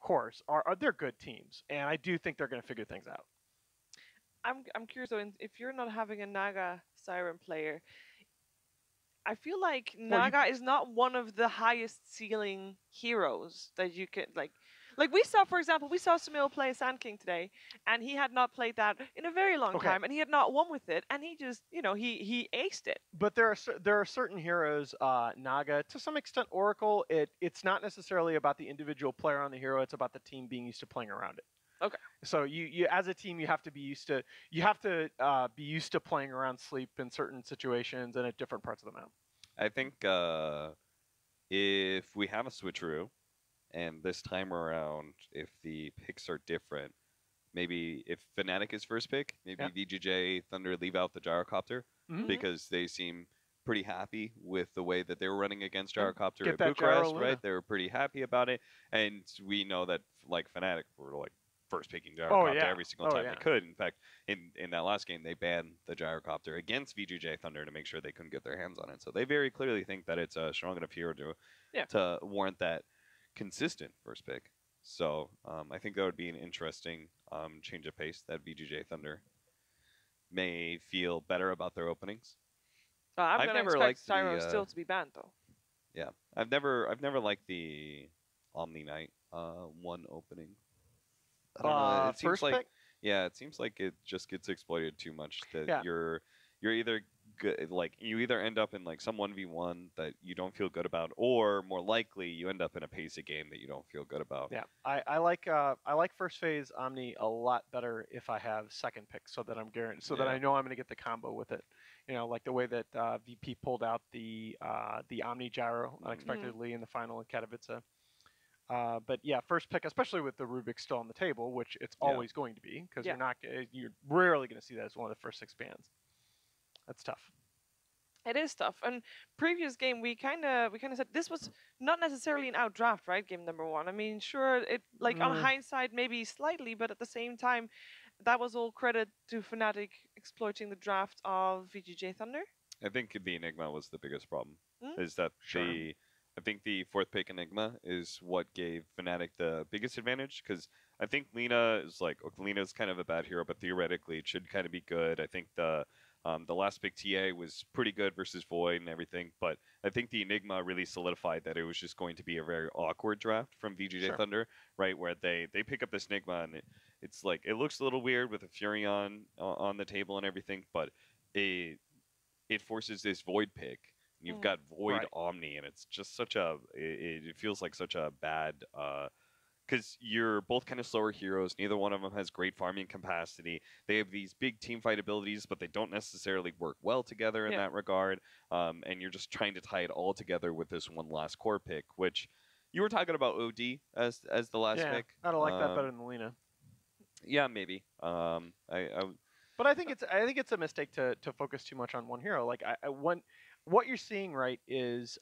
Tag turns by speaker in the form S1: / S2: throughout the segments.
S1: course, are they're good teams, and I do think they're going to figure things out.
S2: I'm curious though, if you're not having a Naga Siren player, I feel like
S1: Well, you
S2: Naga is not one of the highest ceiling heroes that you can like we saw, for example, we saw Samil play Sand King today, and he had not played that in a very long
S1: okay,
S2: time, and he had not won with it, and he just, he aced it.
S1: but there are certain heroes, Naga to some extent, Oracle. It's not necessarily about the individual player on the hero; it's about the team being used to playing around it.
S2: Okay.
S1: So you as a team, you have to be used to be used to playing around sleep in certain situations and at different parts of the map.
S3: I think if we have a switcheroo, and this time around, if the picks are different, maybe if Fnatic is first pick, maybe
S1: Yeah.
S3: VGJ Thunder leave out the gyrocopter
S1: Mhm.
S3: because they seem pretty happy with the way that they were running against
S1: Yeah.
S3: gyrocopter
S1: Get
S3: at
S1: that gyro
S3: Bucharest,
S1: Luna.
S3: right? They were pretty happy about it, and we know that like Fnatic were like first picking gyrocopter
S1: Oh, yeah.
S3: every single
S1: Oh,
S3: time
S1: yeah.
S3: they could. In fact, in that last game, they banned the gyrocopter against VGJ Thunder to make sure they couldn't get their hands on it. So they very clearly think that it's a strong enough hero
S2: Yeah.
S3: to warrant that consistent first pick. So I think that would be an interesting change of pace that VGJ Thunder may feel better about their openings.
S2: I'm
S3: I've
S2: gonna
S3: never
S2: expect
S3: liked
S2: Siren
S3: the
S2: still to be banned though.
S3: yeah. I've never liked the Omni Knight one opening. I don't know. It seems
S1: First
S3: like
S1: pick.
S3: yeah, it seems like it just gets exploited too much. That
S1: Yeah.
S3: you're either good, like you either end up in like some 1v1 that you don't feel good about, or more likely you end up in a pace of game that you don't feel good about.
S1: Yeah, I like first phase Omni a lot better if I have second pick, so that I'm guaranteed, so that
S3: Yeah.
S1: I know I'm going to get the combo with it. You know, like the way that VP pulled out the Omni gyro unexpectedly in the final in Katowice. But yeah, first pick, especially with the Rubik still on the table, which it's
S3: Yeah.
S1: always going to be, because
S2: Yeah.
S1: you're rarely going to see that as one of the first 6 bans. That's tough.
S2: It is tough. And previous game we kind of said this was not necessarily an outdraft, right? Game number one. I mean, sure, it like on
S1: Mm.
S2: hindsight maybe slightly, but at the same time, that was all credit to Fnatic exploiting the draft of VGJ Thunder.
S3: I think the Enigma was the biggest problem.
S2: Mm?
S3: Is that
S1: Sure.
S3: I think the fourth pick Enigma is what gave Fnatic the biggest advantage, because I think Lina is like, okay, Lina's kind of a bad hero, but theoretically it should kind of be good. I think the last pick TA was pretty good versus Void and everything, but I think the Enigma really solidified that it was just going to be a very awkward draft from VGJ
S1: Sure.
S3: Thunder, right? Where they pick up this Enigma and it's like it looks a little weird with a Furion on the table and everything, but it forces this Void pick. You've got Void
S1: Right.
S3: Omni, and it's just such a. It feels like such a bad. Because you're both kind of slower heroes. Neither one of them has great farming capacity. They have these big team fight abilities, but they don't necessarily work well together in
S2: Yeah.
S3: that regard. And you're just trying to tie it all together with this one last core pick, which you were talking about OD as the last
S1: Yeah,
S3: pick.
S1: I don't like that better than Lena.
S3: Yeah, maybe.
S1: But I think it's a mistake to focus too much on one hero. Like what you're seeing, right, is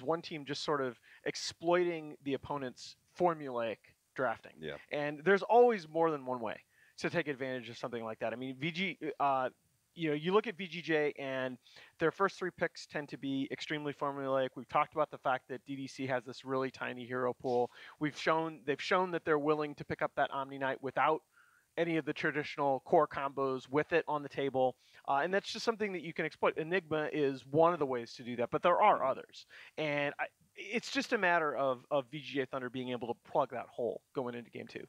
S1: one team just sort of exploiting the opponent's formulaic drafting.
S3: Yeah.
S1: And there's always more than one way to take advantage of something like that. I mean, you look at VGJ and their first 3 picks tend to be extremely formulaic. We've talked about the fact that DDC has this really tiny hero pool. They've shown that they're willing to pick up that Omni Knight without any of the traditional core combos with it on the table, and that's just something that you can exploit. Enigma is one of the ways to do that, but there are others, and it's just a matter of VGJ Thunder being able to plug that hole going into game 2.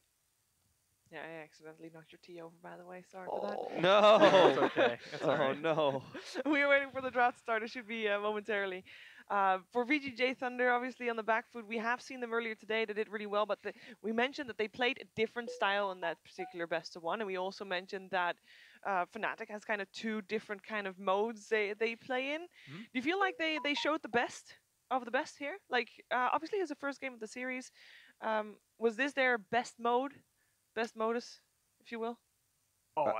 S2: Yeah, I accidentally knocked your tea over, by the way. Sorry for that.
S3: No.
S1: It's okay. It's all
S3: Oh
S1: right.
S3: no.
S2: We are waiting for the draft to start. It should be momentarily. For VGJ Thunder, obviously on the back foot, we have seen them earlier today. They did really well, but we mentioned that they played a different style in that particular best of one, and we also mentioned that Fnatic has kind of 2 different kind of modes they play in.
S1: Mhm.
S2: Do you feel like they showed the best of the best here? Like obviously as the first game of the series, was this their best modus, if you will?
S1: Oh,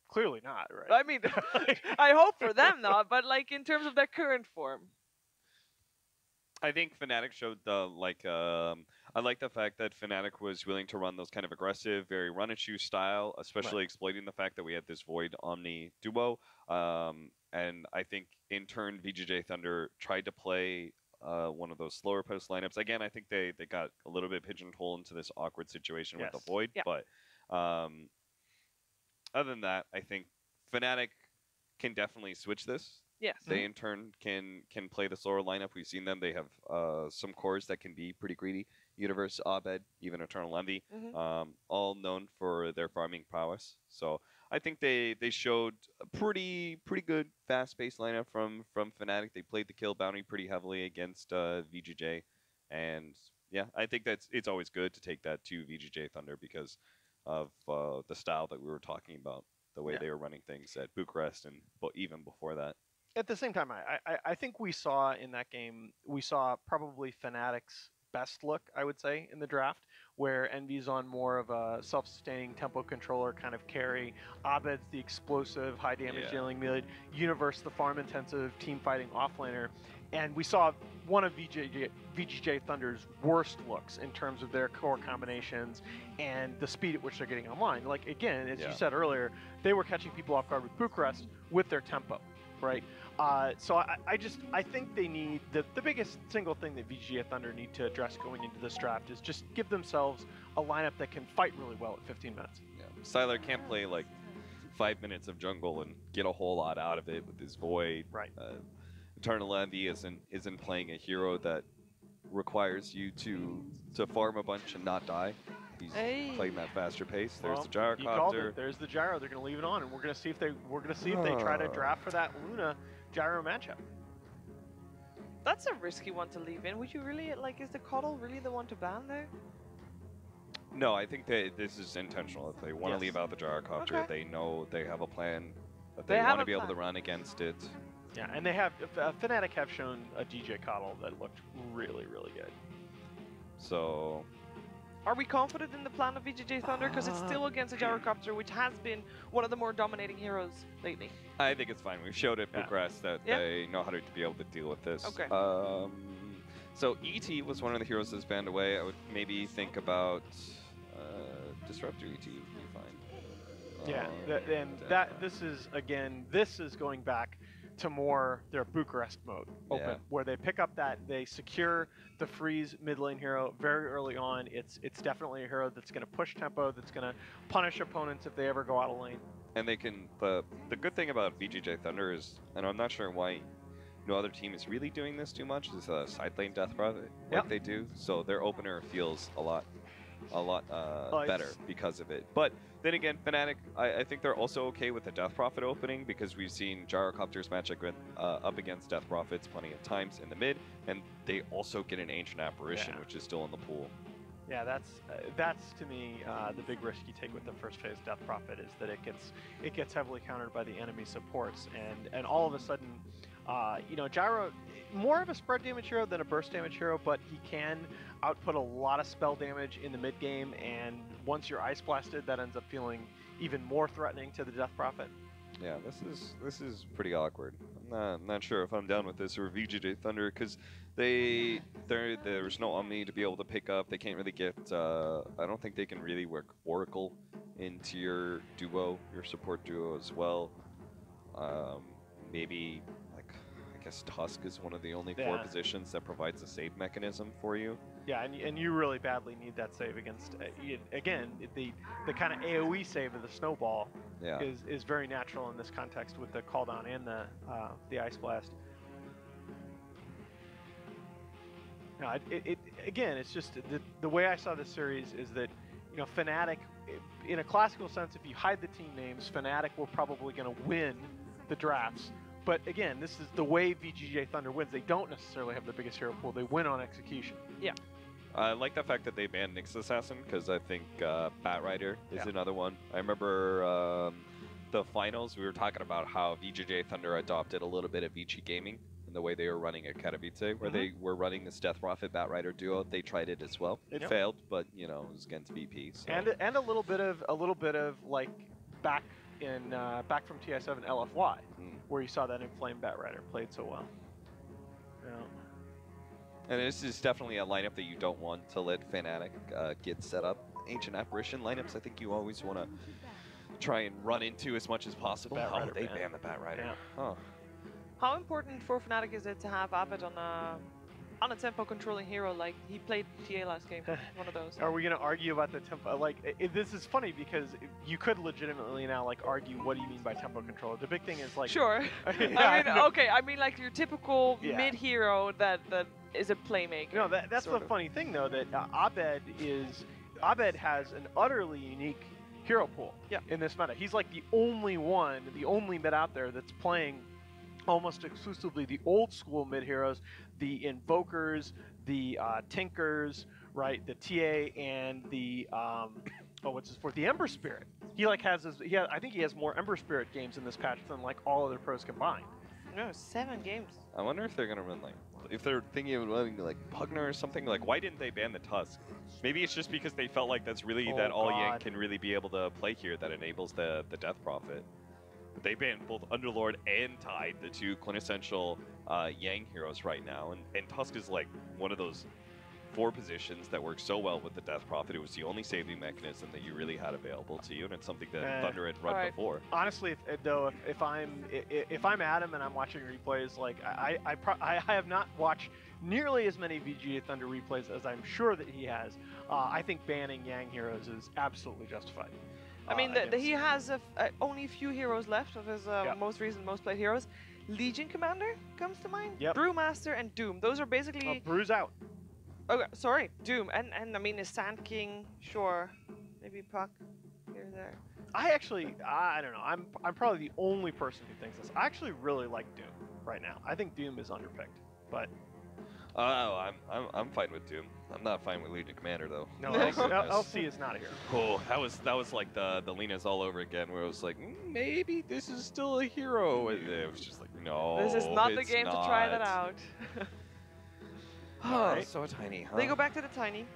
S1: clearly not, right?
S2: I mean, I hope for them not, but like in terms of their current form.
S3: I think Fnatic showed the I like the fact that Fnatic was willing to run those kind of aggressive, very run and shoot style, especially exploiting the fact that we had this Void Omni duo. And I think in turn VGJ Thunder tried to play one of those slower post lineups. Again, I think they got a little bit pigeonholed into this awkward situation with the Void.
S2: Yeah.
S3: But other than that, I think Fnatic can definitely switch this.
S2: Yes.
S3: They in turn can play the slower lineup. We've seen them. They have some cores that can be pretty greedy. Universe, Abed, even Eternal Envy, all known for their farming prowess. So I think they showed a pretty good fast-paced lineup from Fnatic. They played the kill bounty pretty heavily against VGJ, and yeah, I think it's always good to take that to VGJ Thunder because of the style that we were talking about, the way they were running things at Bucharest and even before that.
S1: At the same time, I think we saw in that game, we saw probably Fnatic's best look, I would say, in the draft, where Envy's on more of a self-sustaining tempo controller kind of carry. Abed's the explosive, high damage dealing mid. Universe, the farm-intensive team fighting offlaner. And we saw one of VGJ Thunder's worst looks in terms of their core combinations and the speed at which they're getting online. Like, again, as you said earlier, they were catching people off guard with Bucharest with their tempo, right? So I think they need, the biggest single thing that VGJ Thunder need to address going into this draft is just give themselves a lineup that can fight really well at 15 minutes.
S3: Yeah. Styler can't play like 5 minutes of jungle and get a whole lot out of it with his Void.
S1: Right.
S3: Eternal Envy isn't playing a hero that requires you to farm a bunch and not die. He's playing that faster pace. There's the gyrocopter.
S1: You called it. There's the gyro. They're going to leave it on, and we're going to see if they try to draft for that Luna gyro matchup.
S2: That's a risky one to leave in. Would you really, like, is the Coddle really the one to ban there?
S3: No, I think this is intentional. If they want to leave out the gyrocopter, they know they have a plan that they want to be able to run against it.
S1: Yeah, and they have Fnatic have shown a DJ Coddle that looked really good.
S3: So,
S2: are we confident in the plan of VGJ Thunder? Because it's still against a gyrocopter, which has been one of the more dominating heroes lately.
S3: I think it's fine. We've showed at Bucharest that they know how to be able to deal with this.
S2: Okay.
S3: So ET was one of the heroes that's banned away. I would maybe think about Disruptor ET would be fine.
S1: Yeah, this is going back to more their Bucharest mode open, where they pick up they secure the freeze mid lane hero very early on. It's definitely a hero that's going to push tempo, that's going to punish opponents if they ever go out of lane.
S3: And they can, the good thing about VGJ Thunder is, and I'm not sure why no other team is really doing this too much, is side lane death profit like they do. So their opener feels a lot better because of it. But then again, Fnatic, I think they're also okay with the Death Prophet opening because we've seen Gyrocopters match up against Death Prophets plenty of times in the mid, and they also get an Ancient Apparition, which is still in the pool.
S1: Yeah, that's to me the big risk you take with the first phase Death Prophet is that it gets heavily countered by the enemy supports, and all of a sudden, Gyro, more of a spread damage hero than a burst damage hero, but he can output a lot of spell damage in the mid game, and once you're ice blasted, that ends up feeling even more threatening to the Death Prophet.
S3: Yeah, this is pretty awkward. I'm not sure if I'm down with this or VGJ Thunder because there's no Omni to be able to pick up. They can't really get. I don't think they can really work Oracle into your duo, your support duo as well. Maybe I guess Tusk is one of the only 4 positions that provides a save mechanism for you.
S1: Yeah, and you really badly need that save against, again, the kind of AoE save of the Snowball is very natural in this context with the call down and the Ice Blast. No, again, it's just the way I saw this series is that, Fnatic, in a classical sense, if you hide the team names, Fnatic will probably going to win the drafts. But again, this is the way VGJ Thunder wins. They don't necessarily have the biggest hero pool. They win on execution.
S2: Yeah.
S3: I like the fact that they banned Nyx Assassin because I think Batrider is another one. I remember the finals, we were talking about how VGJ Thunder adopted a little bit of VG Gaming in the way they were running at Katowice, where they were running this Death Prophet Batrider duo. They tried it as well. It failed, but it was against VP. So.
S1: And a little bit of like back from TI7 LFY, where you saw that Inflamed Batrider played so well.
S3: And this is definitely a lineup that you don't want to let Fnatic get set up. Ancient Apparition lineups, I think you always want to try and run into as much as possible. How would they ban the Batrider?
S1: Yeah.
S3: Huh.
S2: How important for Fnatic is it to have Abed on a tempo controlling hero like he played TA last game. One of those.
S1: Are we going to argue about the tempo? Like, this is funny because you could legitimately now like argue what do you mean by tempo control. The big thing is like.
S2: Sure.
S1: Yeah,
S2: I mean,
S1: no.
S2: okay. I mean, like your typical
S1: Yeah.
S2: mid hero that is a playmaker.
S1: No, that's the
S2: sort of.
S1: funny thing though, that Abed has an utterly unique hero pool in this meta. He's like the only mid out there that's playing almost exclusively the old school mid heroes, the invokers, the tinkers, right, the TA, and the the Ember Spirit. He like has I think he has more Ember Spirit games in this patch than like all other pros combined.
S2: No, 7 games.
S3: I wonder if they're gonna run like, if they're thinking of running like Pugner or something. Like, why didn't they ban the Tusk? Maybe it's just because they felt like that's really that all Yang can really be able to play here that enables the Death Prophet. But they banned both Underlord and Tide, the two quintessential Yang heroes right now, and Tusk is like one of those 4 positions that work so well with the Death Prophet. It was the only saving mechanism that you really had available to you, and it's something that Thunder had run before.
S1: Honestly, if I'm Adam and I'm watching replays, like I have not watched nearly as many VGJ Thunder replays as I'm sure that he has. I think banning Yang heroes is absolutely justified.
S2: I mean, he has only a few heroes left of his most recent, most played heroes. Legion Commander comes to mind.
S1: Yep.
S2: Brewmaster and Doom. Those are basically.
S1: Brew's out.
S2: Okay, sorry, Doom, and I mean, is Sand King, sure, maybe Puck here or there.
S1: I don't know. I'm probably the only person who thinks this. I actually really like Doom right now. I think Doom is underpicked, but.
S3: I'm fine with Doom. I'm not fine with Legion Commander though.
S1: No, LC is not a hero.
S3: Oh, that was like the Lenas all over again, where it was like, maybe this is still a hero, and it was just like, no,
S2: this is not the
S3: it's
S2: game to try that out.
S3: Oh, so tiny, huh?
S2: They go back to the tiny.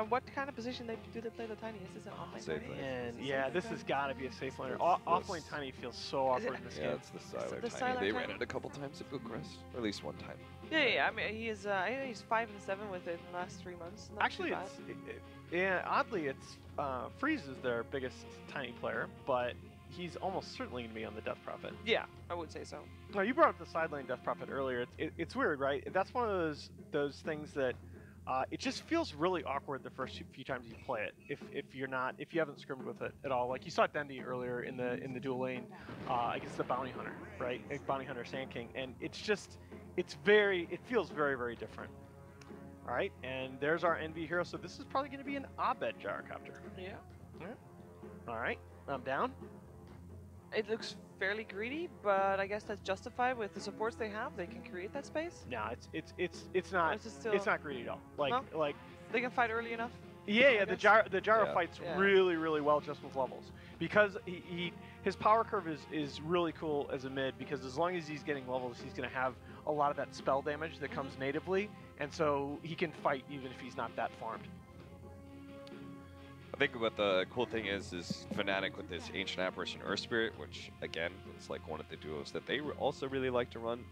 S2: What kind of position do they play the tiny? Is this an offlane
S3: Safe
S2: tiny?
S3: lane.
S1: And yeah, this has got to be a safe laner. Offlane tiny feels so awkward in this
S3: Yeah,
S1: game.
S3: it's the Siler
S2: the
S3: Tiny.
S2: Siler
S3: They
S2: Tiny?
S3: ran it a couple times at Bucharest, or at least one time.
S2: Yeah. I mean, he is. I think he's 5 and 7 with it in the last 3 months. Not
S1: Actually,
S2: too bad.
S1: oddly, it's Freeze is their biggest tiny player, but he's almost certainly going to be on the Death Prophet.
S2: Yeah, I would say so.
S1: Now, you brought up the side lane Death Prophet earlier. It's weird, right? That's one of those things that it just feels really awkward the first few times you play it. If you haven't scrimmed with it at all. Like you saw Dendi earlier in the dual lane against the Bounty Hunter, right? Bounty Hunter Sand King, and it feels very, very different. All right, and there's our NV hero. So this is probably going to be an Abed Gyrocopter.
S2: Yeah.
S1: All right, I'm down.
S2: It looks fairly greedy, but I guess that's justified with the supports they have. They can create that space.
S1: No, it's not.
S2: Is it still-
S1: It's not greedy at all. Like
S2: They can fight early enough.
S1: yeah. The
S2: guess.
S1: gyro
S3: Yeah.
S1: fights
S2: Yeah.
S1: really, really well just with levels because his power curve is really cool as a mid because as long as he's getting levels, he's going to have a lot of that spell damage that comes natively, and so he can fight even if he's not that farmed.
S3: I think what the cool thing is Fnatic with this Ancient Apparition Earth Spirit, which again is like one of the duos that they also really like to run.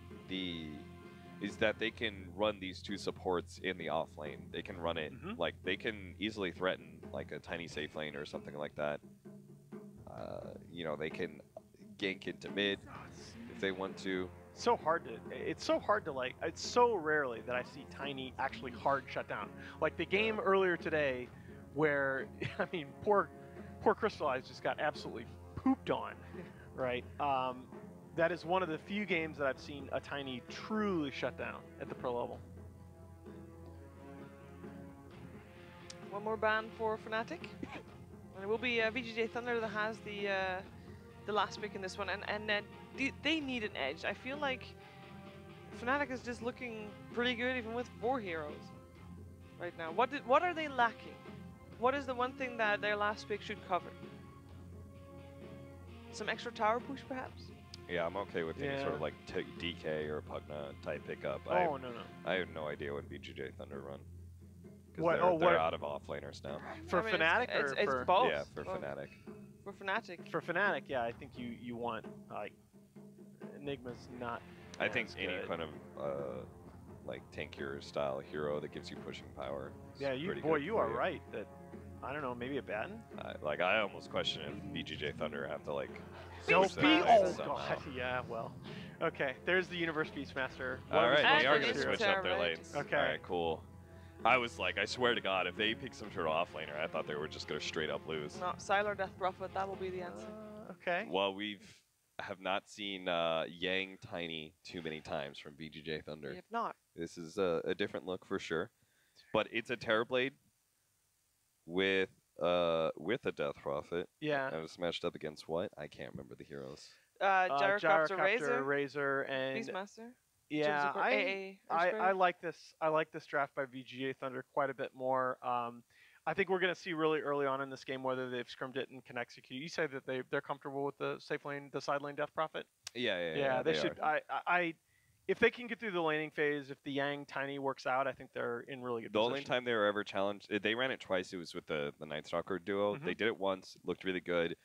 S3: Is that they can run these 2 supports in the off lane. They can run it like they can easily threaten like a tiny safe lane or something like that. You know, they can gank into mid if they want to.
S1: It's so hard to like. It's so rarely that I see Tiny actually hard shut down. Like the game earlier today, where I mean, poor Crystallize just got absolutely pooped on, right? That is one of the few games that I've seen a Tiny truly shut down at the pro level.
S2: One more ban for Fnatic. And it will be VGJ Thunder that has the last pick in this one. And they need an edge. I feel like Fnatic is just looking pretty good even with 4 heroes right now. What are they lacking? What is the one thing that their last pick should cover? Some extra tower push, perhaps?
S3: Yeah, I'm okay with any sort of like DK or Pugna type pickup.
S1: No.
S3: I have no idea when VGJ Thunder run.
S1: What?
S3: They're out of offlaners now.
S1: For Fnatic or
S2: it's
S1: for
S2: both.
S3: Yeah, for Fnatic.
S2: For Fnatic.
S1: For Fnatic, yeah, I think you want like Enigma's not.
S3: I think
S1: as
S3: any
S1: good.
S3: kind of like tankier style hero that gives you pushing power. Is
S1: Yeah,
S3: pretty
S1: you
S3: good
S1: you
S3: for
S1: are right that I don't know, maybe a Batten.
S3: I almost question if VGJ Thunder have to like
S1: No,
S2: Beastmaster.
S1: oh
S3: somehow.
S1: god, yeah, well. Okay, there's the Universe Beastmaster. One
S3: All
S1: of his
S3: right,
S1: most
S3: they are
S2: And
S3: going
S2: an
S3: to
S1: famous
S3: switch
S1: heroes.
S3: up their
S2: Interterra,
S3: lanes.
S2: right?
S1: Okay.
S3: All right, cool. I was like, I swear to God, if they pick some sort of off laner, I thought they were just going to straight up lose.
S2: No, Sylar Death Prophet, that will be the answer.
S1: Okay.
S3: Well, have not seen Yang Tiny too many times from VGJ Thunder.
S2: We have not.
S3: This is a different look for sure, but it's a Terrorblade with a Death Prophet.
S1: Yeah.
S3: And it's matched up against what? I can't remember the heroes.
S2: Gyrocopter, Razor,
S1: Razor, and
S2: Beastmaster.
S1: yeah,
S2: Gypsy AA,
S1: I
S2: Earthspray.
S1: like this. I like this draft by VGA Thunder quite a bit more. I think we're going to see really early on in this game whether they've scrimmed it and can execute. You say that they're comfortable with the safe lane, the side lane Death Prophet.
S3: Yeah,
S1: They should. If they can get through the laning phase, if the Yang Tiny works out, I think they're in really good
S3: The
S1: position.
S3: only time they were ever challenged, they ran it twice. It was with the Night Stalker duo.
S1: Mhm.
S3: They did it once, looked really good,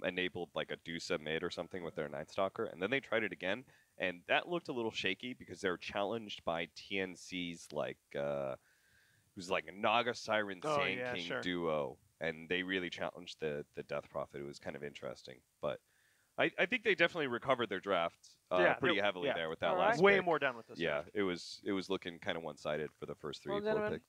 S3: enabled like a Dusa mid or something with their Night Stalker, and then they tried it again, and that looked a little shaky because they were challenged by TNC's like it was like a Naga Siren Sand King duo, and they really challenged the Death Prophet. It was kind of interesting, but I think they definitely recovered their draft pretty heavily there with that last
S1: Way
S3: pick.
S1: more done with this.
S3: Yeah,
S1: draft.
S3: it was looking kind of one-sided for the first three,
S2: Well,
S3: four
S2: gentlemen,
S3: picks.